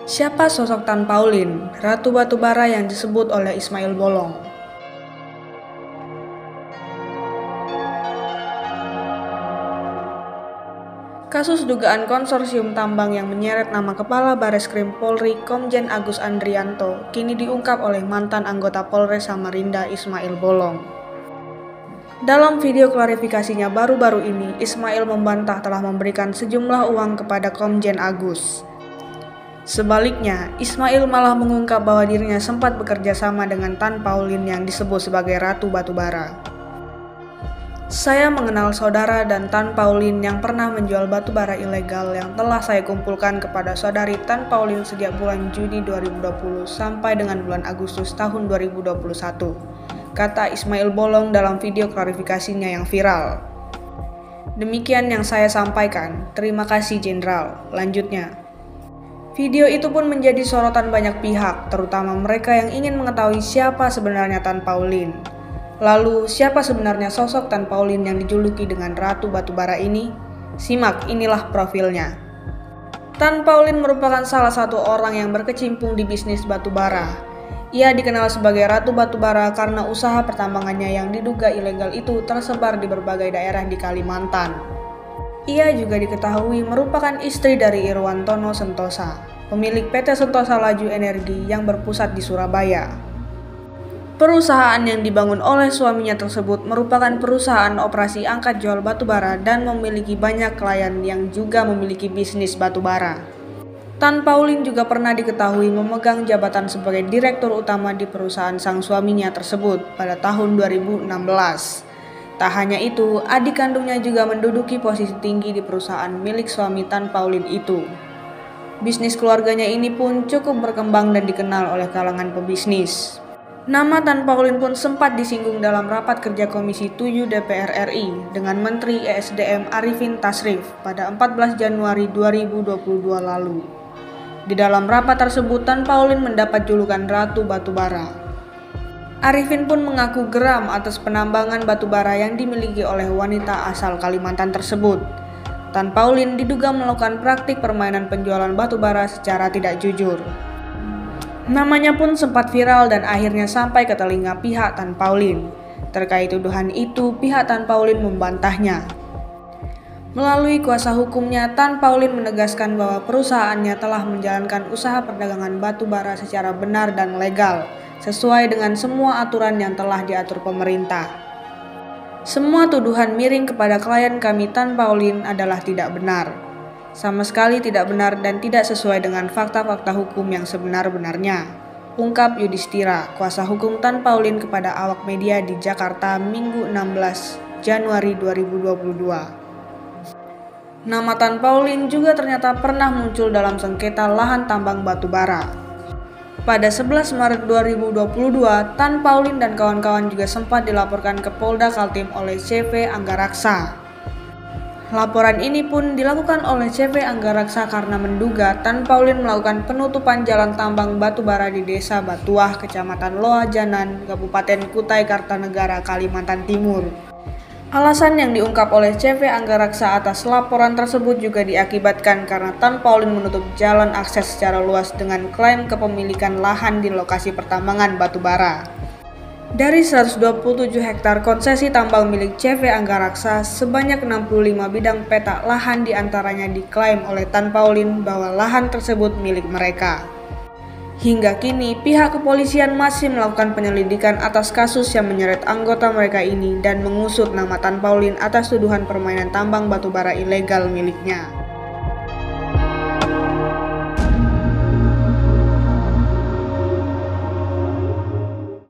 Siapa sosok Tan Pauline, Ratu Batubara yang disebut oleh Ismail Bolong? Kasus dugaan konsorsium tambang yang menyeret nama Kepala Bareskrim Polri Komjen Agus Andrianto kini diungkap oleh mantan anggota Polres Samarinda Ismail Bolong. Dalam video klarifikasinya baru-baru ini, Ismail membantah telah memberikan sejumlah uang kepada Komjen Agus. Sebaliknya, Ismail malah mengungkap bahwa dirinya sempat bekerja sama dengan Tan Pauline yang disebut sebagai Ratu Batubara. Saya mengenal saudara dan Tan Pauline yang pernah menjual batubara ilegal yang telah saya kumpulkan kepada saudari Tan Pauline sejak bulan Juni 2020 sampai dengan bulan Agustus tahun 2021, kata Ismail Bolong dalam video klarifikasinya yang viral. Demikian yang saya sampaikan, terima kasih Jenderal, lanjutnya. Video itu pun menjadi sorotan banyak pihak, terutama mereka yang ingin mengetahui siapa sebenarnya Tan Pauline. Lalu, siapa sebenarnya sosok Tan Pauline yang dijuluki dengan Ratu Batubara ini? Simak, inilah profilnya. Tan Pauline merupakan salah satu orang yang berkecimpung di bisnis batubara. Ia dikenal sebagai Ratu Batubara karena usaha pertambangannya yang diduga ilegal itu tersebar di berbagai daerah di Kalimantan. Ia juga diketahui merupakan istri dari Irwantono Sentosa, pemilik PT Sentosa Laju Energi yang berpusat di Surabaya. Perusahaan yang dibangun oleh suaminya tersebut merupakan perusahaan operasi angkat jual batubara dan memiliki banyak klien yang juga memiliki bisnis batubara. Tan Pauline juga pernah diketahui memegang jabatan sebagai direktur utama di perusahaan sang suaminya tersebut pada tahun 2016. Tak hanya itu, adik kandungnya juga menduduki posisi tinggi di perusahaan milik suami Tan Pauline itu. Bisnis keluarganya ini pun cukup berkembang dan dikenal oleh kalangan pebisnis. Nama Tan Pauline pun sempat disinggung dalam rapat kerja Komisi 7 DPR RI dengan Menteri ESDM Arifin Tasrif pada 14 Januari 2022 lalu. Di dalam rapat tersebut, Tan Pauline mendapat julukan Ratu Batubara. Arifin pun mengaku geram atas penambangan batubara yang dimiliki oleh wanita asal Kalimantan tersebut. Tan Pauline diduga melakukan praktik permainan penjualan batubara secara tidak jujur. Namanya pun sempat viral dan akhirnya sampai ke telinga pihak Tan Pauline. Terkait tuduhan itu, pihak Tan Pauline membantahnya. Melalui kuasa hukumnya, Tan Pauline menegaskan bahwa perusahaannya telah menjalankan usaha perdagangan batubara secara benar dan legal, sesuai dengan semua aturan yang telah diatur pemerintah. Semua tuduhan miring kepada klien kami Tan Pauline adalah tidak benar. Sama sekali tidak benar dan tidak sesuai dengan fakta-fakta hukum yang sebenar-benarnya, ungkap Yudhistira, kuasa hukum Tan Pauline kepada awak media di Jakarta Minggu 16 Januari 2022. Nama Tan Pauline juga ternyata pernah muncul dalam sengketa lahan tambang batubara. Pada 11 Maret 2022, Tan Pauline dan kawan-kawan juga sempat dilaporkan ke Polda Kaltim oleh CV Anggaraksa. Laporan ini pun dilakukan oleh CV Anggaraksa karena menduga Tan Pauline melakukan penutupan jalan tambang batubara di Desa Batuah, Kecamatan Loajanan, Kabupaten Kutai Kartanegara, Kalimantan Timur. Alasan yang diungkap oleh CV Anggaraksa atas laporan tersebut juga diakibatkan karena Tan Pauline menutup jalan akses secara luas dengan klaim kepemilikan lahan di lokasi pertambangan batubara. Dari 127 hektar konsesi tambang milik CV Anggaraksa, sebanyak 65 bidang petak lahan diantaranya diklaim oleh Tan Pauline bahwa lahan tersebut milik mereka. Hingga kini, pihak kepolisian masih melakukan penyelidikan atas kasus yang menyeret anggota mereka ini dan mengusut nama Tan Pauline atas tuduhan permainan tambang batubara ilegal miliknya.